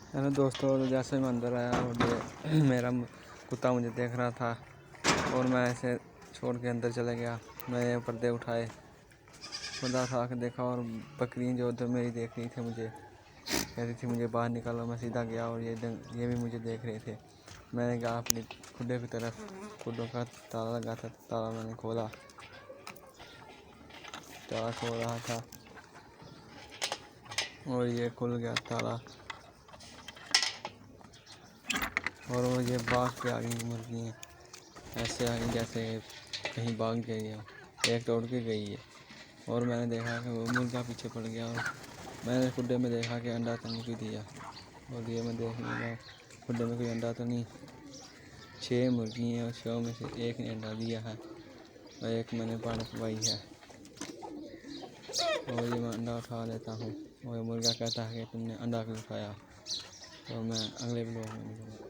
Hello दोस्तों, तो जैसे मैं अंदर आया और ये मेरा कुत्ता मुझे देख रहा था और मैं ऐसे छोड़ के अंदर चला गया। मैंने पर्दे उठाए, पर्दा उठा के देखा और बकरी जो उधर मेरी देख रही थी, मुझे कह रही थी मुझे बाहर निकालो। मैं सीधा गया और ये भी मुझे देख रहे थे। मैंने गया अपनी खुडे की तरफ, खुडों का ताला लगा था, ताला मैंने खोला, ताला खोल रहा था और ये खुल गया ताला और वो ये भाग के आ गई मुर्गियाँ, ऐसे आ गई जैसे कहीं भाग गई है। एक तो उड़ के गई है और मैंने देखा कि वो मुर्गा पीछे पड़ गया और मैंने खुडे में देखा कि अंडा तो नहीं कोई दिया और ये मैं देखने लगा खुडे में कोई अंडा तो नहीं। 6 मुर्गी हैं और 6 में से एक ने अंडा दिया है और एक मैंने पाई है और ये मैं अंडा उठा लेता हूँ और मुर्गा कहता है कि तुमने अंडा क्यों उठाया। तो मैं अगले ब्लॉग में मिलूँगा।